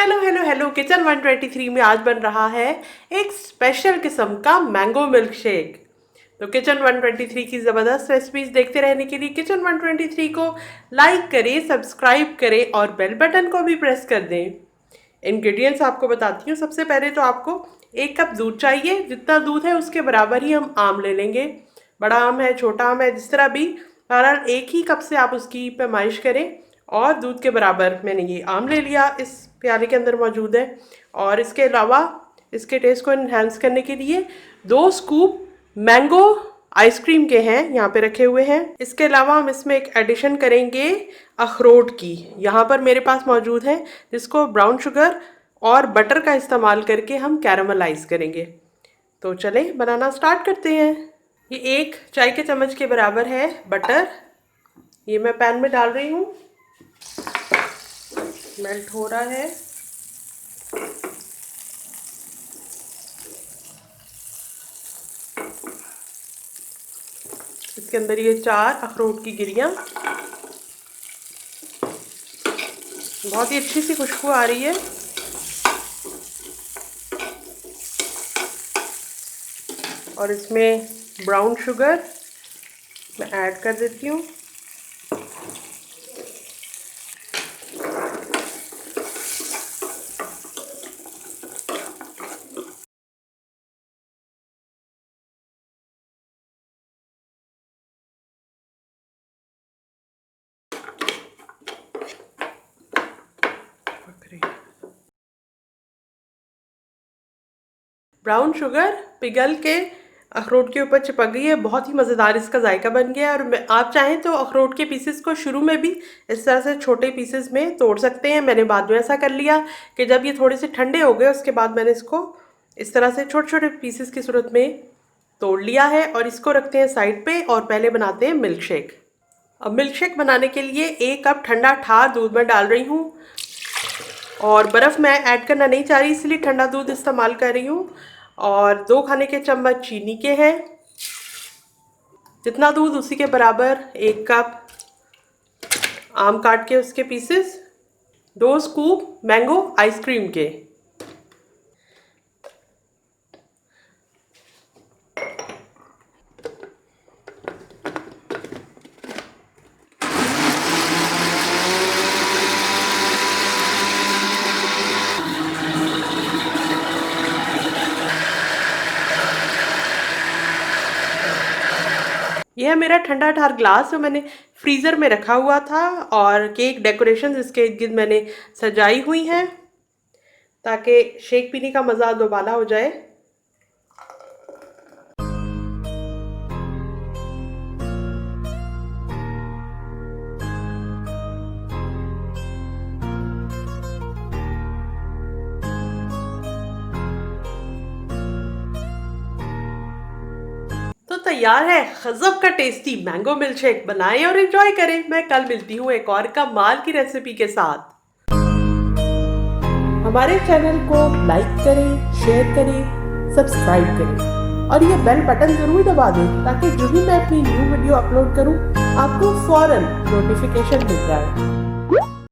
Hello hello hello, kitchen 123 में आज बन रहा है एक स्पेशल किस्म का मैंगो मिल्क शेक। तो किचन 123 की ज़बरदस्त रेसिपीज देखते रहने के लिए किचन 123 को लाइक करें, सब्सक्राइब करें और बेल बटन को भी प्रेस कर दें। इंग्रेडिएंट्स आपको बताती हूँ। सबसे पहले तो आपको 1 कप दूध चाहिए। जितना दूध है उसके बराबर ही हम आम ले लेंगे। बड़ा आम है, छोटा आम है, जिस तरह भी, बहरहाल 1 ही कप से आप उसकी पैमाइश करें। और दूध के बराबर मैंने ये आम ले लिया, इस प्याले के अंदर मौजूद है। और इसके अलावा इसके टेस्ट को इन्हेंस करने के लिए 2 स्कूप मैंगो आइसक्रीम के हैं यहाँ पे रखे हुए हैं। इसके अलावा हम इसमें एक एडिशन करेंगे अखरोट की। यहाँ पर मेरे पास मौजूद है, जिसको ब्राउन शुगर और बटर का इस्तेमाल करके हम कैरामलाइज करेंगे। तो चलें बनाना स्टार्ट करते हैं। ये 1 चाय के चम्मच के बराबर है बटर। ये मैं पैन में डाल रही हूँ, मेल्ट हो रहा है। इसके अंदर ये 4 अखरोट की गिरियाँ, बहुत ही अच्छी सी खुशबू आ रही है। और इसमें ब्राउन शुगर मैं ऐड कर देती हूँ। ब्राउन शुगर पिघल के अखरोट के ऊपर चिपक गई है। बहुत ही मज़ेदार इसका जायका बन गया है। और आप चाहें तो अखरोट के पीसेस को शुरू में भी इस तरह से छोटे पीसेस में तोड़ सकते हैं। मैंने बाद में ऐसा कर लिया कि जब ये थोड़े से ठंडे हो गए उसके बाद मैंने इसको इस तरह से छोटे छोटे पीसेस की सूरत में तोड़ लिया है। और इसको रखते हैं साइड पे और पहले बनाते हैं मिल्क शेक। अब मिल्क शेक बनाने के लिए 1 कप ठंडा ठार दूध में डाल रही हूँ। और बर्फ़ मैं ऐड करना नहीं चाह रही, इसलिए ठंडा दूध इस्तेमाल कर रही हूँ। और 2 खाने के चम्मच चीनी के हैं। जितना दूध उसी के बराबर 1 कप आम काट के उसके पीसेस, 2 स्कूप मैंगो आइसक्रीम के। यह है मेरा ठंडा ठार ग्लास, जो मैंने फ्रीज़र में रखा हुआ था। और केक डेकोरेशन इसके इर्द गिर्द मैंने सजाई हुई हैं, ताकि शेक पीने का मज़ा दोबारा हो जाए। तो तैयार है गजब का टेस्टी मैंगो मिल्क शेक। बनाएं और एंजॉय करें। मैं कल मिलती हूँ एक और कमाल की रेसिपी के साथ। हमारे चैनल को लाइक करें, शेयर करें, सब्सक्राइब करें और ये बेल बटन जरूर दबा दें, ताकि जो भी मैं अपनी न्यू वीडियो अपलोड करूँ आपको फौरन नोटिफिकेशन मिल जाए।